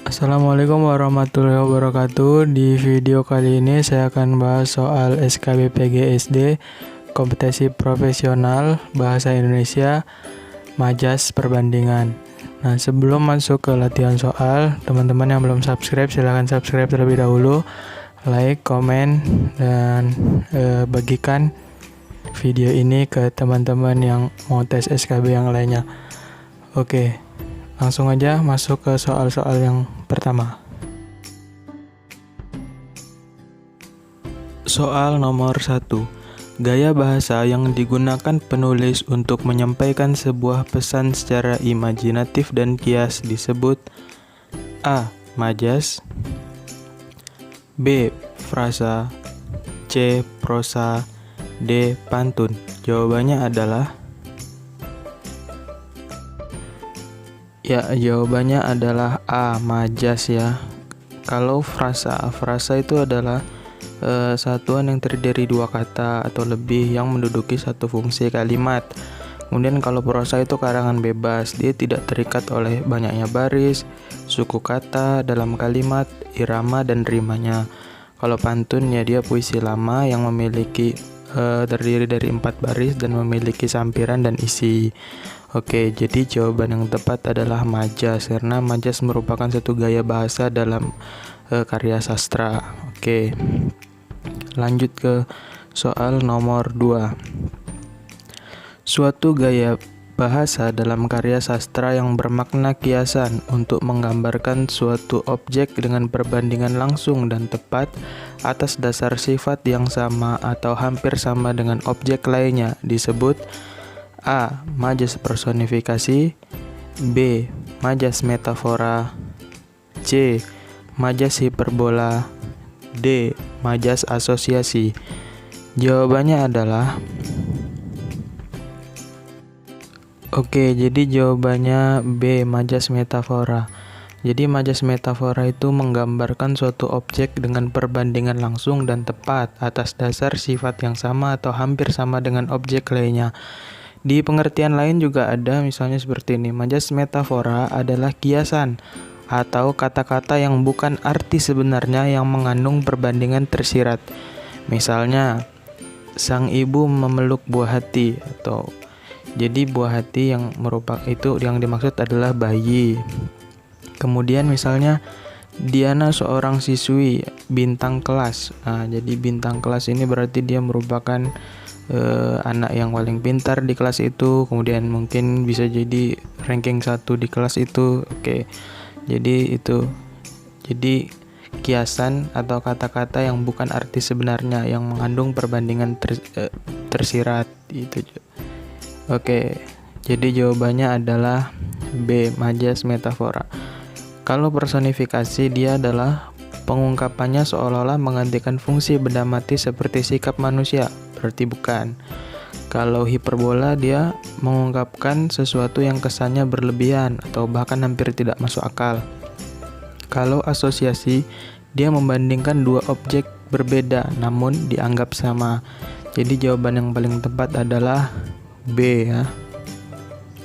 Assalamualaikum warahmatullahi wabarakatuh. Di video kali ini saya akan bahas soal SKBPG SD, kompetensi profesional, bahasa Indonesia, majas perbandingan. Nah, sebelum masuk ke latihan soal, teman-teman yang belum subscribe, silahkan subscribe terlebih dahulu, like, komen, dan bagikan video ini ke teman-teman yang mau tes SKB yang lainnya. Oke, langsung aja masuk ke soal-soal yang pertama. Soal nomor 1. Gaya bahasa yang digunakan penulis untuk menyampaikan sebuah pesan secara imajinatif dan kias disebut A. Majas, B. Frasa, C. Prosa, D. Pantun. Jawabannya adalah jawabannya adalah A. Majas ya. Kalau frasa itu adalah satuan yang terdiri dari dua kata atau lebih yang menduduki satu fungsi kalimat. Kemudian kalau prosa itu karangan bebas, dia tidak terikat oleh banyaknya baris, suku kata dalam kalimat, irama dan rimanya. Kalau pantun ya dia puisi lama yang memiliki terdiri dari 4 baris dan memiliki sampiran dan isi. Oke, jadi jawaban yang tepat adalah majas, karena majas merupakan satu gaya bahasa dalam karya sastra. Oke, lanjut ke soal nomor 2. Suatu gaya bahasa dalam karya sastra yang bermakna kiasan untuk menggambarkan suatu objek dengan perbandingan langsung dan tepat atas dasar sifat yang sama atau hampir sama dengan objek lainnya disebut A. Majas personifikasi, B. Majas metafora, C. Majas hiperbola, D. Majas asosiasi. Jawabannya adalah jadi jawabannya B. Majas metafora. Jadi majas metafora itu menggambarkan suatu objek dengan perbandingan langsung dan tepat atas dasar sifat yang sama atau hampir sama dengan objek lainnya. Di pengertian lain juga ada, misalnya seperti ini. Majas metafora adalah kiasan atau kata-kata yang bukan arti sebenarnya yang mengandung perbandingan tersirat. Misalnya, sang ibu memeluk buah hati, atau jadi buah hati yang merupakan itu yang dimaksud adalah bayi. Kemudian misalnya Diana seorang siswi bintang kelas. Nah, jadi bintang kelas ini berarti dia merupakan anak yang paling pintar di kelas itu, kemudian mungkin bisa jadi ranking 1 di kelas itu. Oke. Jadi itu. Jadi kiasan atau kata-kata yang bukan arti sebenarnya yang mengandung perbandingan tersirat itu. Oke. Jadi jawabannya adalah B. Majas metafora. Kalau personifikasi dia adalah pengungkapannya seolah-olah menggantikan fungsi benda mati seperti sikap manusia, berarti bukan. Kalau hiperbola dia mengungkapkan sesuatu yang kesannya berlebihan atau bahkan hampir tidak masuk akal. Kalau asosiasi dia membandingkan dua objek berbeda namun dianggap sama. Jadi jawaban yang paling tepat adalah B ya.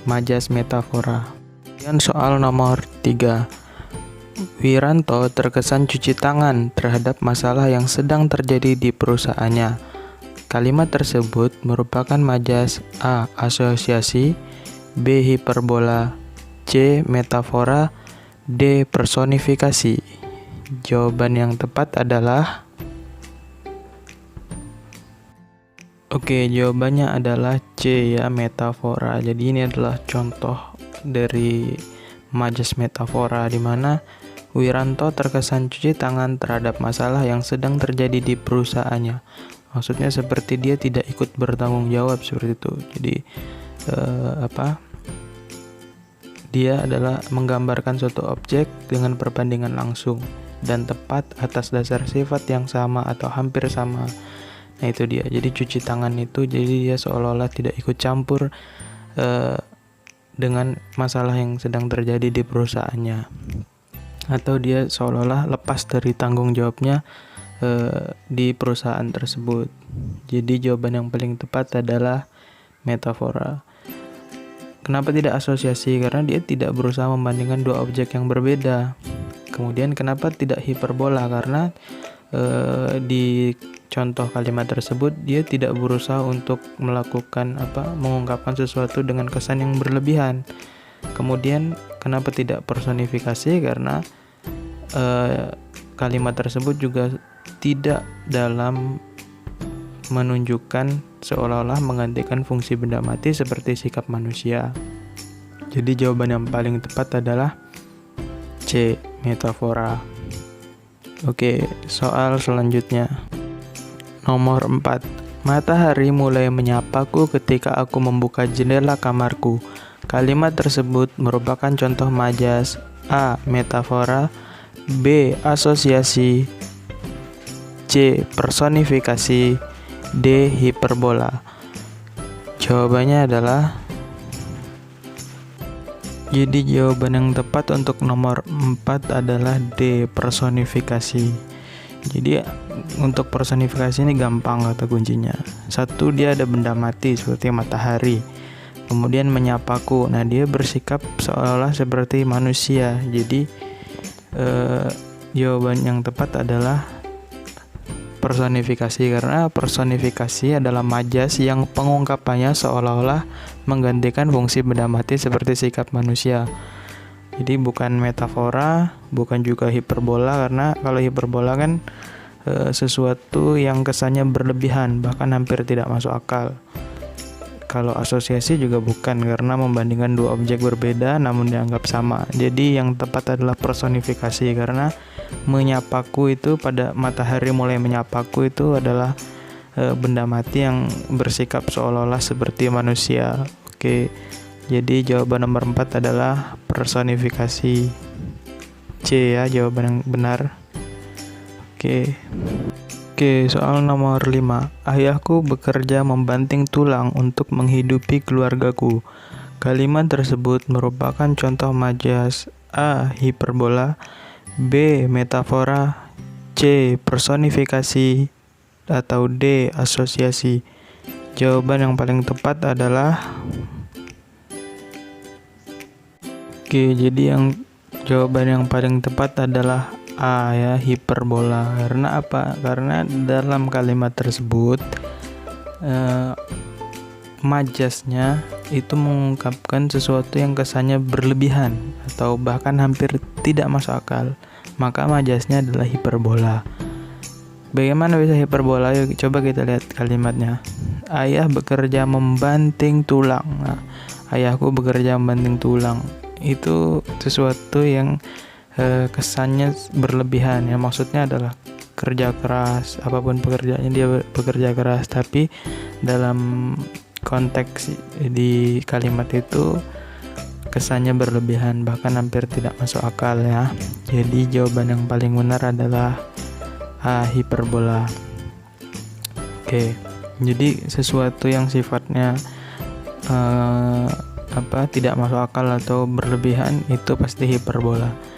Majas metafora. Kemudian soal nomor 3. Wiranto terkesan cuci tangan terhadap masalah yang sedang terjadi di perusahaannya. Kalimat tersebut merupakan majas A. Asosiasi, B. Hiperbola, C. Metafora, D. Personifikasi. Jawaban yang tepat adalah jawabannya adalah C ya, metafora. Jadi ini adalah contoh dari majas metafora di mana Wiranto terkesan cuci tangan terhadap masalah yang sedang terjadi di perusahaannya. Maksudnya seperti dia tidak ikut bertanggung jawab seperti itu. Jadi dia adalah menggambarkan suatu objek dengan perbandingan langsung dan tepat atas dasar sifat yang sama atau hampir sama. Nah itu dia. Jadi cuci tangan itu jadi dia seolah-olah tidak ikut campur dengan masalah yang sedang terjadi di perusahaannya, atau dia seolah-olah lepas dari tanggung jawabnya di perusahaan tersebut. Jadi jawaban yang paling tepat adalah metafora. Kenapa tidak asosiasi? Karena dia tidak berusaha membandingkan dua objek yang berbeda. Kemudian kenapa tidak hiperbola? Karena di contoh kalimat tersebut dia tidak berusaha untuk mengungkapkan sesuatu dengan kesan yang berlebihan. Kemudian kenapa tidak personifikasi? Karena kalimat tersebut juga tidak dalam menunjukkan seolah-olah menggantikan fungsi benda mati seperti sikap manusia. Jadi jawaban yang paling tepat adalah C, metafora. Oke, soal selanjutnya. Nomor 4. Matahari mulai menyapaku ketika aku membuka jendela kamarku. Kalimat tersebut merupakan contoh majas. A. Metafora. B. Asosiasi. C. Personifikasi. D. Hiperbola. Jawabannya adalah, jadi jawaban yang tepat untuk nomor 4 adalah D. Personifikasi. Jadi untuk personifikasi ini gampang kata kuncinya. Satu, dia ada benda mati seperti matahari. Kemudian menyapaku. Nah, dia bersikap seolah-olah seperti manusia. Jadi jawaban yang tepat adalah personifikasi, karena personifikasi adalah majas yang pengungkapannya seolah-olah menggantikan fungsi benda mati seperti sikap manusia. Jadi bukan metafora, bukan juga hiperbola, karena kalau hiperbola kan sesuatu yang kesannya berlebihan, bahkan hampir tidak masuk akal. Kalau asosiasi juga bukan, karena membandingkan dua objek berbeda namun dianggap sama. Jadi yang tepat adalah personifikasi, karena menyapaku itu, pada matahari mulai menyapaku itu adalah benda mati yang bersikap seolah-olah seperti manusia. Oke, jadi jawaban nomor 4 adalah personifikasi. C ya, jawaban yang benar. Oke, soal nomor 5. Ayahku bekerja membanting tulang untuk menghidupi keluargaku. Kalimat tersebut merupakan contoh majas. A. Hiperbola. B. Metafora. C. Personifikasi. Atau D. Asosiasi. Jawaban yang paling tepat adalah, jawaban yang paling tepat adalah A ya, hiperbola. Karena apa? Karena dalam kalimat tersebut majasnya itu mengungkapkan sesuatu yang kesannya berlebihan atau bahkan hampir tidak masuk akal. Maka majasnya adalah hiperbola. Bagaimana bisa hiperbola? Yuk coba kita lihat kalimatnya. Ayah bekerja membanting tulang. Nah, ayahku bekerja membanting tulang. Itu sesuatu yang kesannya berlebihan ya, maksudnya adalah kerja keras, apapun pekerjaannya dia bekerja keras, tapi dalam konteks di kalimat itu kesannya berlebihan, bahkan hampir tidak masuk akal ya. Jadi jawaban yang paling benar adalah A. Hiperbola. Oke, jadi sesuatu yang sifatnya tidak masuk akal atau berlebihan itu pasti hiperbola.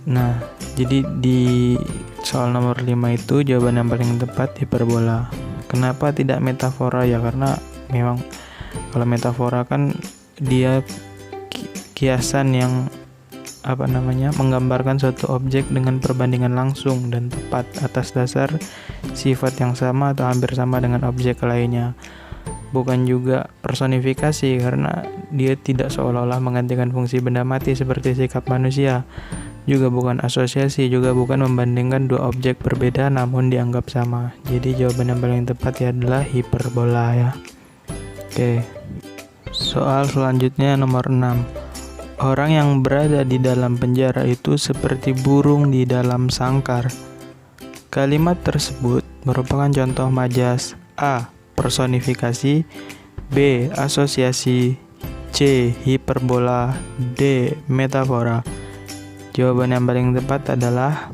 Nah, jadi di soal nomor 5 itu jawaban yang paling tepat hiperbola. Kenapa tidak metafora? Ya karena memang kalau metafora kan dia kiasan yang menggambarkan suatu objek dengan perbandingan langsung dan tepat atas dasar sifat yang sama atau hampir sama dengan objek lainnya. Bukan juga personifikasi, karena dia tidak seolah-olah menggantikan fungsi benda mati seperti sikap manusia. Juga bukan asosiasi, juga bukan membandingkan dua objek berbeda namun dianggap sama. Jadi jawaban yang paling tepat adalah hiperbola ya. Oke. Soal selanjutnya nomor 6. Orang yang berada di dalam penjara itu seperti burung di dalam sangkar. Kalimat tersebut merupakan contoh majas. A. Personifikasi. B. Asosiasi. C. Hiperbola. D. Metafora. Jawaban yang paling tepat adalah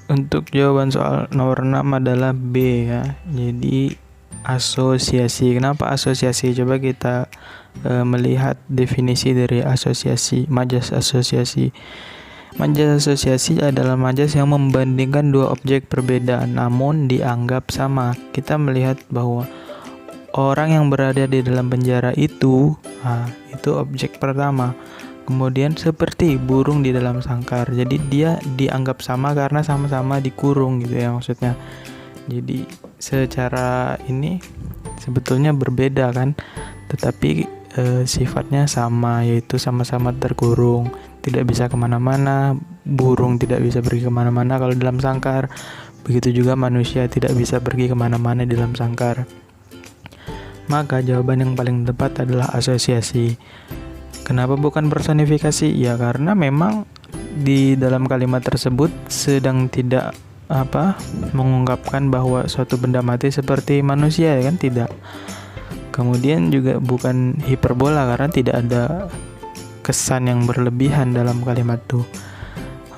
untuk jawaban soal nomor 6 adalah B ya. Jadi asosiasi. Kenapa asosiasi? Coba kita melihat definisi dari asosiasi, majas asosiasi. Majas asosiasi adalah majas yang membandingkan dua objek berbeda namun dianggap sama. Kita melihat bahwa orang yang berada di dalam penjara itu, itu objek pertama. Kemudian seperti burung di dalam sangkar. Jadi dia dianggap sama karena sama-sama dikurung gitu ya maksudnya. Jadi secara ini sebetulnya berbeda kan, tetapi sifatnya sama, yaitu sama-sama terkurung, tidak bisa kemana-mana. Burung tidak bisa pergi kemana-mana kalau dalam sangkar. Begitu juga manusia tidak bisa pergi kemana-mana di dalam sangkar. Maka jawaban yang paling tepat adalah asosiasi. Kenapa bukan personifikasi? Ya karena memang di dalam kalimat tersebut sedang tidak mengungkapkan bahwa suatu benda mati seperti manusia, ya kan? Tidak. Kemudian juga bukan hiperbola karena tidak ada kesan yang berlebihan dalam kalimat itu.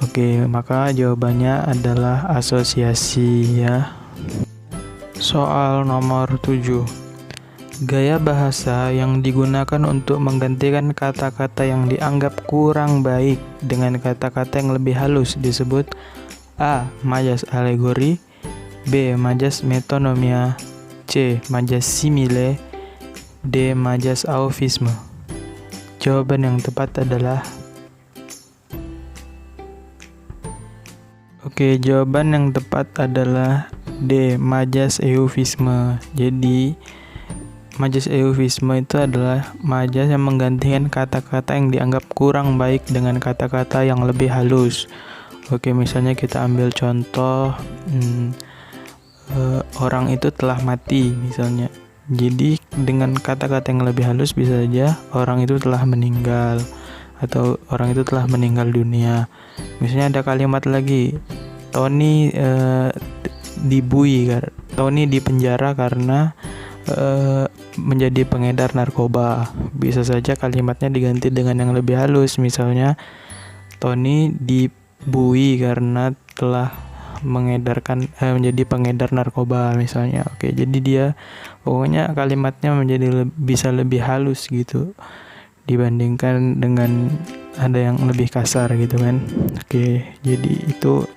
Oke, maka jawabannya adalah asosiasi ya. Soal nomor 7. Gaya bahasa yang digunakan untuk menggantikan kata-kata yang dianggap kurang baik dengan kata-kata yang lebih halus disebut A. Majas alegori, B. Majas metonomia, C. Majas simile, D. Majas aofisme. Jawaban yang tepat adalah jawaban yang tepat adalah D. Majas eufisme. Jadi majas eufisme itu adalah majas yang menggantikan kata-kata yang dianggap kurang baik dengan kata-kata yang lebih halus. Misalnya kita ambil contoh orang itu telah mati misalnya. Jadi dengan kata-kata yang lebih halus bisa saja orang itu telah meninggal atau orang itu telah meninggal dunia. Misalnya ada kalimat lagi, Tony Tony dipenjara karena menjadi pengedar narkoba. Bisa saja kalimatnya diganti dengan yang lebih halus, misalnya Tony dibui karena telah menjadi pengedar narkoba misalnya. Jadi dia pokoknya kalimatnya bisa lebih halus gitu dibandingkan dengan ada yang lebih kasar gitu kan. Jadi itu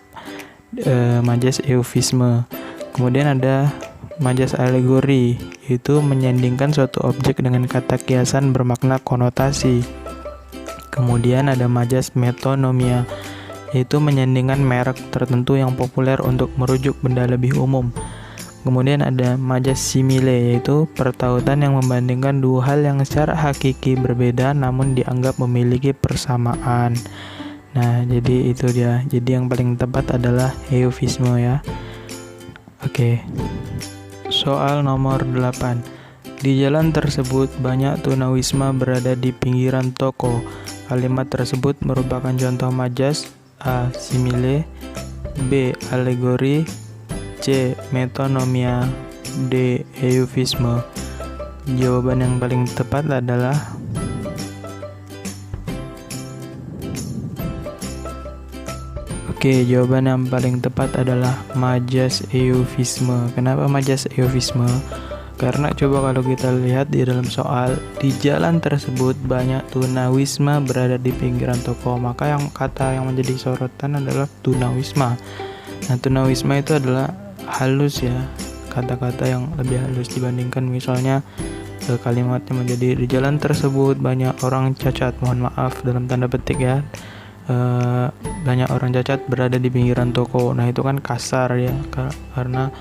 majas eufisme. Kemudian ada majas alegori, yaitu menyandingkan suatu objek dengan kata kiasan bermakna konotasi. Kemudian ada majas metonomia, yaitu menyandingkan merek tertentu yang populer untuk merujuk benda lebih umum. Kemudian ada majas simile, yaitu pertautan yang membandingkan dua hal yang secara hakiki berbeda namun dianggap memiliki persamaan. Nah, jadi itu dia. Jadi yang paling tepat adalah eufisme ya. Soal nomor 8. Di jalan tersebut banyak tunawisma berada di pinggiran toko. Kalimat tersebut merupakan contoh majas A. Simile, B. Alegori, C. Metonomia, D. Eufisme. Jawaban yang paling tepat adalah jawaban yang paling tepat adalah majas eufisme. Kenapa majas eufisme? Karena coba kalau kita lihat di dalam soal, di jalan tersebut banyak tunawisma berada di pinggiran toko, maka kata yang menjadi sorotan adalah tunawisma. Nah, tunawisma itu adalah halus ya, kata-kata yang lebih halus dibandingkan misalnya kalimatnya menjadi di jalan tersebut banyak orang cacat, mohon maaf dalam tanda petik ya, banyak orang cacat berada di pinggiran toko. Nah itu kan kasar ya, karena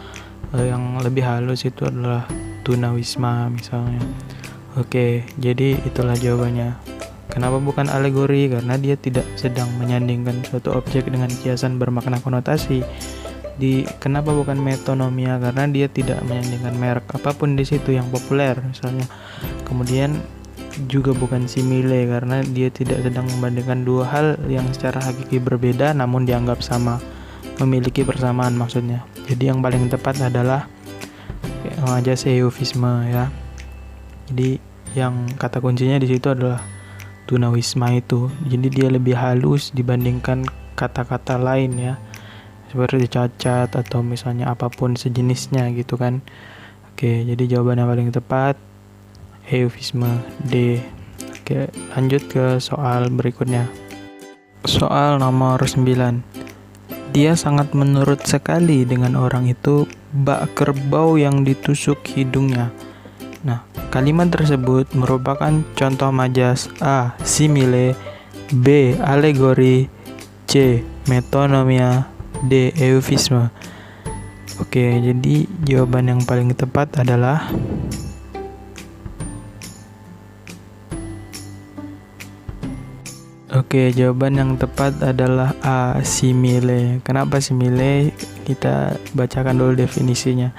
yang lebih halus itu adalah tunawisma misalnya. Jadi itulah jawabannya. Kenapa bukan alegori? Karena dia tidak sedang menyandingkan suatu objek dengan kiasan bermakna konotasi. Kenapa bukan metonomia? Karena dia tidak menyandingkan merek apapun di situ yang populer misalnya. Kemudian juga bukan simile karena dia tidak sedang membandingkan dua hal yang secara hakiki berbeda namun dianggap sama, memiliki persamaan maksudnya. Jadi yang paling tepat adalah majas eufisme ya. Jadi yang kata kuncinya di situ adalah tunawisma itu. Jadi dia lebih halus dibandingkan kata-kata lain ya, seperti cacat atau misalnya apapun sejenisnya gitu kan. Jadi jawaban yang paling tepat eufisme D. Lanjut ke soal berikutnya. Soal nomor 9. Dia sangat menurut sekali dengan orang itu bak kerbau yang ditusuk hidungnya. Nah, kalimat tersebut merupakan contoh majas: A. Simile, B. Alegori, C. Metonomia, D. Eufisme. Oke, jadi jawaban yang paling tepat adalah jawaban yang tepat adalah A. Simile. Kenapa simile? Kita bacakan dulu definisinya.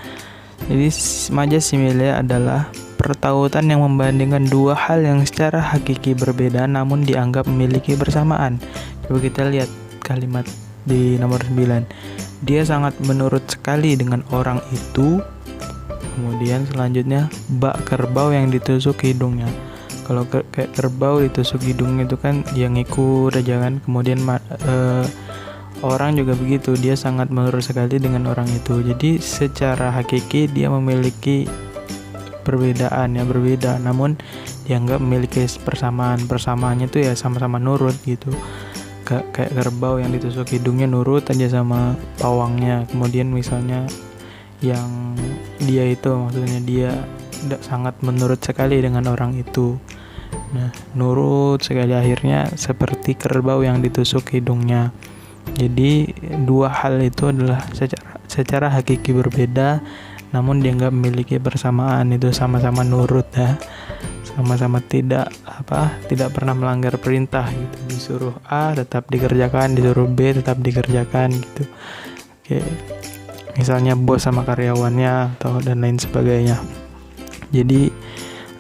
Jadi majas simile adalah pertautan yang membandingkan dua hal yang secara hakiki berbeda namun dianggap memiliki persamaan. Coba kita lihat kalimat di nomor 9. Dia sangat menurut sekali dengan orang itu. Kemudian selanjutnya, bak kerbau yang ditusuk hidungnya. Kalau kayak kerbau ditusuk hidungnya itu kan yang ngikut aja kan. Kemudian orang juga begitu, dia sangat menurut sekali dengan orang itu. Jadi secara hakiki dia memiliki perbedaan yang berbeda, namun dianggap memiliki persamaan. Persamaannya itu ya sama-sama nurut gitu. Kayak kerbau yang ditusuk hidungnya nurut aja sama pawangnya. Kemudian misalnya yang dia itu maksudnya dia sangat menurut sekali dengan orang itu. Nah, nurut sekali, akhirnya seperti kerbau yang ditusuk hidungnya. Jadi dua hal itu adalah secara hakiki berbeda namun dianggap memiliki persamaan, itu sama-sama nurut ya. Sama-sama tidak pernah melanggar perintah gitu. Disuruh A tetap dikerjakan, disuruh B tetap dikerjakan gitu. Oke. Misalnya bos sama karyawannya atau dan lain sebagainya. Jadi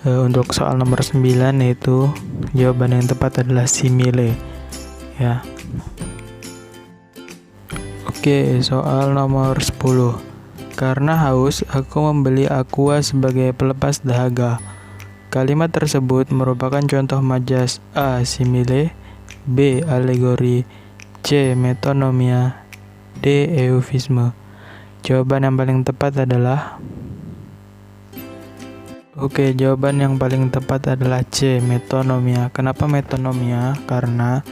untuk soal nomor 9 yaitu jawaban yang tepat adalah simile ya. Oke, soal nomor 10. Karena haus, aku membeli aqua sebagai pelepas dahaga. Kalimat tersebut merupakan contoh majas: A. Simile, B. Alegori, C. Metonomia, D. Eufisme. Jawaban yang paling tepat adalah jawaban yang paling tepat adalah C. Metonomia. Kenapa metonomia? Karena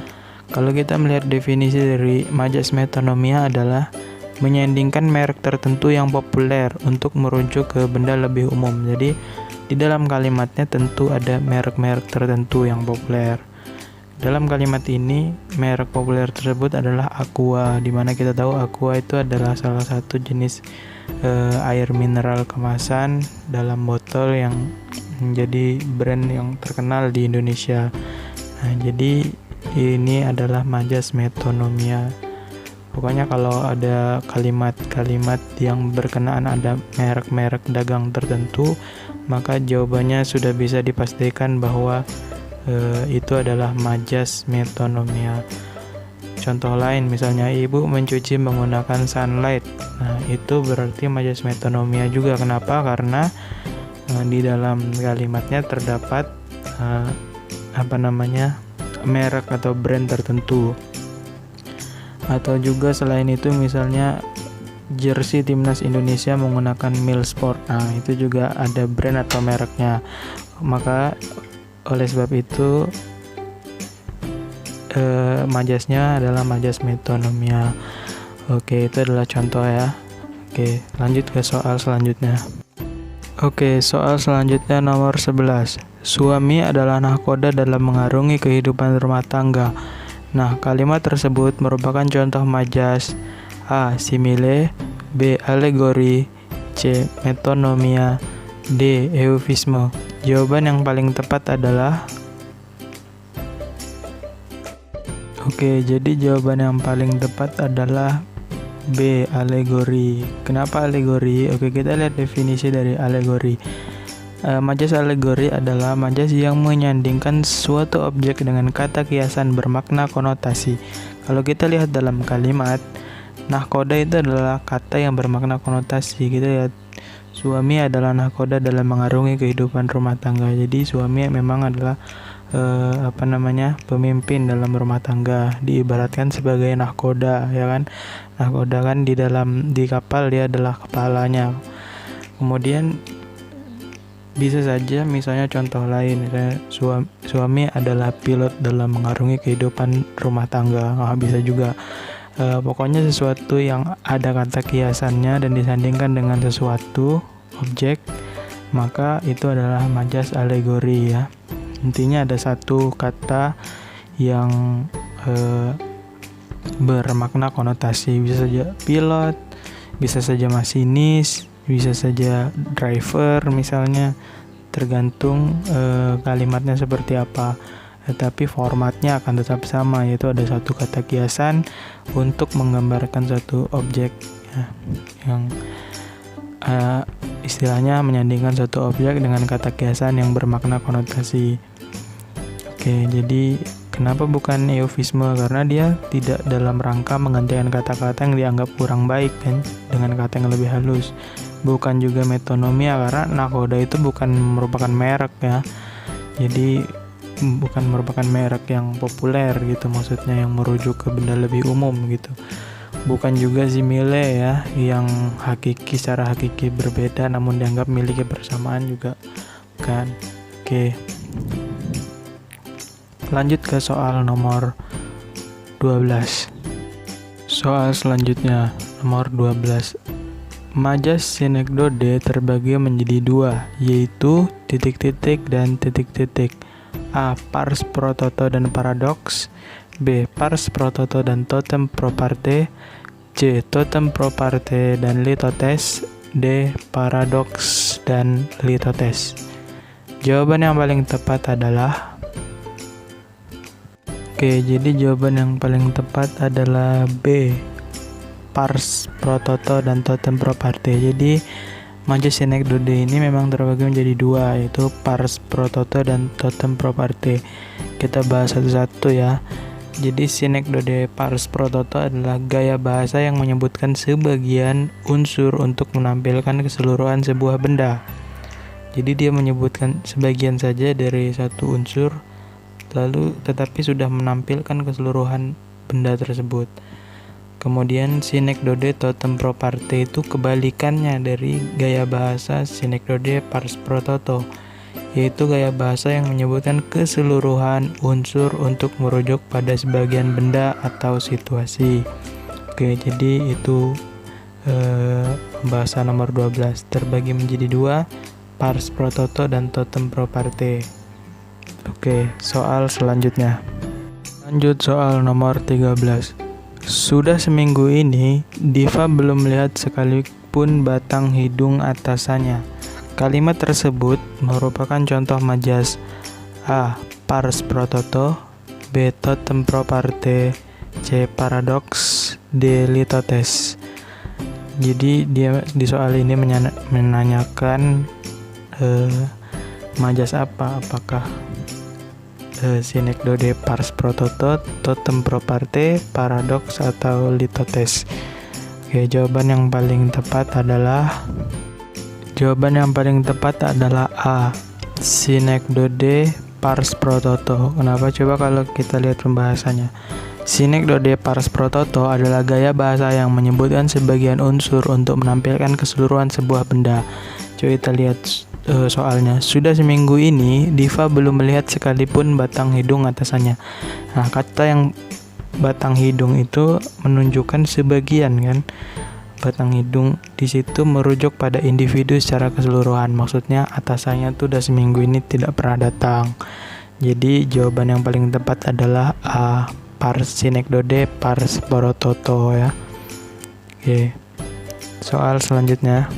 kalau kita melihat definisi dari majas metonomia adalah menyandingkan merek tertentu yang populer untuk merujuk ke benda lebih umum. Jadi di dalam kalimatnya tentu ada merek-merek tertentu yang populer. Dalam kalimat ini merek populer tersebut adalah Aqua, di mana kita tahu Aqua itu adalah salah satu jenis air mineral kemasan dalam botol yang menjadi brand yang terkenal di Indonesia. Nah, jadi ini adalah majas metonomia. Pokoknya kalau ada kalimat-kalimat yang berkenaan ada merek-merek dagang tertentu, maka jawabannya sudah bisa dipastikan bahwa itu adalah majas metonomia. Contoh lain misalnya ibu mencuci menggunakan sunlight. Nah, itu berarti majas metonomia juga. Kenapa? Karena di dalam kalimatnya terdapat merek atau brand tertentu. Atau juga selain itu misalnya jersey timnas Indonesia menggunakan Milsport. Nah, itu juga ada brand atau mereknya. Maka oleh sebab itu majasnya adalah majas metonomia. Oke, itu adalah contoh ya. Oke, lanjut ke soal selanjutnya. Oke, soal selanjutnya nomor 11. Suami adalah nahkoda dalam mengarungi kehidupan rumah tangga. Nah, kalimat tersebut merupakan contoh majas: A. Simile, B. Alegori, C. Metonomia, D. Eufisme. Jawaban yang paling tepat adalah jadi jawaban yang paling tepat adalah B. Alegori. Kenapa alegori? Kita lihat definisi dari alegori. Majas alegori adalah majas yang menyandingkan suatu objek dengan kata kiasan bermakna konotasi. Kalau kita lihat dalam kalimat, nahkoda itu adalah kata yang bermakna konotasi. Kita lihat suami adalah nahkoda dalam mengarungi kehidupan rumah tangga. Jadi suami memang adalah pemimpin dalam rumah tangga, diibaratkan sebagai nahkoda, ya kan? Nahkoda kan di kapal dia adalah kepalanya. Kemudian bisa saja misalnya contoh lain, misalnya suami adalah pilot dalam mengarungi kehidupan rumah tangga. Bisa juga. Pokoknya sesuatu yang ada kata kiasannya dan disandingkan dengan sesuatu objek, maka itu adalah majas alegori ya. Intinya ada satu kata yang bermakna konotasi, bisa saja pilot, bisa saja masinis, bisa saja driver misalnya, tergantung kalimatnya seperti apa. Tetapi formatnya akan tetap sama, yaitu ada satu kata kiasan untuk menggambarkan satu objek ya, yang istilahnya menyandingkan satu objek dengan kata kiasan yang bermakna konotasi. Oke, jadi kenapa bukan eufisme? Karena dia tidak dalam rangka menggantikan kata-kata yang dianggap kurang baik kan dengan kata yang lebih halus. Bukan juga metonomia, karena nakoda itu bukan merupakan merek ya. Jadi bukan merupakan merek yang populer gitu, maksudnya yang merujuk ke benda lebih umum gitu. Bukan juga simile ya, yang hakiki secara hakiki berbeda namun dianggap miliki bersamaan juga kan. Oke. Lanjut ke soal nomor 12. Soal selanjutnya nomor 12. Majas sinekdode terbagi menjadi dua, yaitu titik-titik dan titik-titik. A. Pars pro toto dan paradoks. B. Pars pro toto dan totem pro parte. C. Totem pro parte dan litotes. D. Paradoks dan litotes. Jawaban yang paling tepat adalah jadi jawaban yang paling tepat adalah B. Pars pro toto dan totem pro parte. Jadi majas sinekdode ini memang terbagi menjadi dua, yaitu pars pro toto dan totem pro parte. Kita bahas satu-satu ya. Jadi sinekdode pars pro toto adalah gaya bahasa yang menyebutkan sebagian unsur untuk menampilkan keseluruhan sebuah benda. Jadi dia menyebutkan sebagian saja dari satu unsur, lalu tetapi sudah menampilkan keseluruhan benda tersebut. Kemudian sinekdode totem pro parte itu kebalikannya dari gaya bahasa sinekdode pars pro toto, yaitu gaya bahasa yang menyebutkan keseluruhan unsur untuk merujuk pada sebagian benda atau situasi. Oke, jadi itu bahasa nomor 12 terbagi menjadi dua, pars pro toto dan totem pro parte. Oke, soal selanjutnya. Lanjut soal nomor 13. Sudah seminggu ini, Diva belum melihat sekalipun batang hidung atasannya. Kalimat tersebut merupakan contoh majas. A. Pars pro toto. B. Totem pro parte. C. Paradoks. D. litotes. Jadi dia di soal ini menanyakan majas apa? Apakah sinekdode pars pro toto, totem pro parte, paradoks atau litotes? Oke, jawaban yang paling tepat adalah A. Sinekdode pars pro toto. Kenapa? Coba kalau kita lihat pembahasannya. Sinekdode pars pro toto adalah gaya bahasa yang menyebutkan sebagian unsur untuk menampilkan keseluruhan sebuah benda. Coba kita lihat soalnya. Sudah seminggu ini Diva belum melihat sekalipun batang hidung atasannya. Nah, kata yang batang hidung itu menunjukkan sebagian kan. Batang hidung di situ merujuk pada individu secara keseluruhan. Maksudnya atasannya tuh udah seminggu ini tidak pernah datang. Jadi jawaban yang paling tepat adalah A. Pars sinekdode pars pro toto ya. Oke. Soal selanjutnya.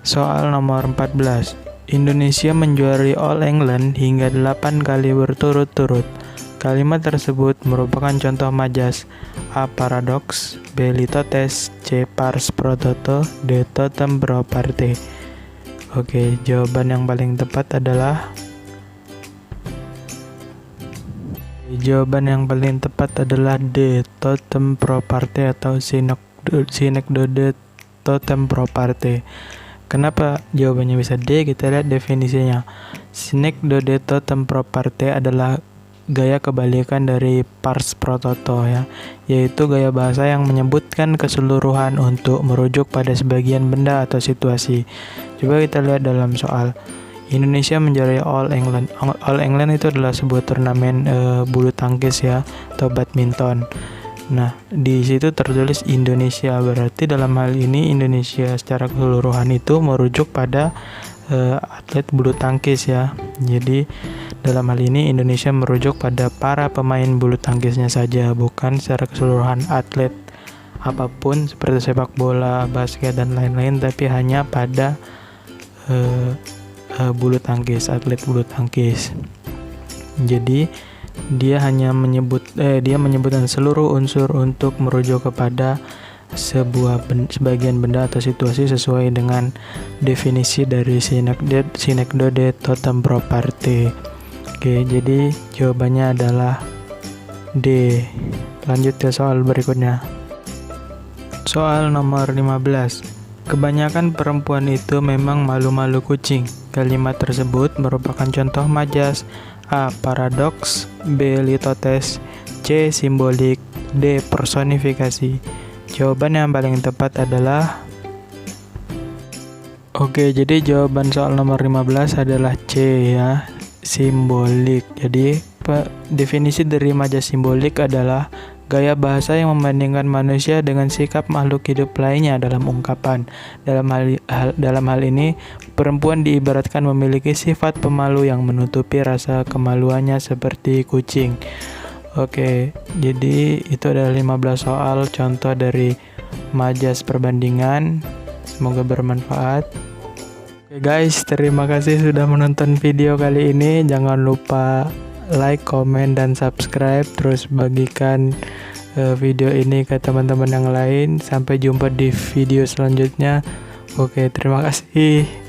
Soal nomor 14. Indonesia menjuarai All England hingga 8 kali berturut-turut. Kalimat tersebut merupakan contoh majas. A. Paradoks. B. Litotes. C. Pars pro toto. D. Totem pro parte. Oke, jawaban yang paling tepat adalah D. Totem pro parte atau sinekdode totem pro parte. Kenapa jawabannya bisa D? Kita lihat definisinya. Sinekdode totem pro parte adalah gaya kebalikan dari pars pro toto ya, yaitu gaya bahasa yang menyebutkan keseluruhan untuk merujuk pada sebagian benda atau situasi. Coba kita lihat dalam soal. Indonesia menjuarai All England. All England itu adalah sebuah turnamen bulu tangkis ya, atau badminton. Nah, di situ tertulis Indonesia, berarti dalam hal ini Indonesia secara keseluruhan itu merujuk pada atlet bulu tangkis ya. Jadi dalam hal ini Indonesia merujuk pada para pemain bulu tangkisnya saja, bukan secara keseluruhan atlet apapun seperti sepak bola, basket dan lain-lain, tapi hanya pada bulu tangkis, atlet bulu tangkis. Jadi dia hanya menyebutkan seluruh unsur untuk merujuk kepada sebagian benda atau situasi sesuai dengan definisi dari Synecdoche Totem Property. Oke, jadi jawabannya adalah D. Lanjut ke soal berikutnya. Soal nomor 15. Kebanyakan perempuan itu memang malu-malu kucing. Kalimat tersebut merupakan contoh majas. A. Paradoks, B. Litotes, C. Simbolik, D. Personifikasi. Jawaban yang paling tepat adalah jadi jawaban soal nomor 15 adalah C ya, simbolik. Jadi definisi dari majas simbolik adalah gaya bahasa yang membandingkan manusia dengan sikap makhluk hidup lainnya dalam ungkapan. Dalam hal ini, perempuan diibaratkan memiliki sifat pemalu yang menutupi rasa kemaluannya seperti kucing. Oke, jadi itu adalah 15 soal contoh dari majas perbandingan. Semoga bermanfaat. Oke guys, terima kasih sudah menonton video kali ini. Jangan lupa like, komen, dan subscribe. Terus bagikan video ini ke teman-teman yang lain. Sampai jumpa di video selanjutnya. Oke, terima kasih.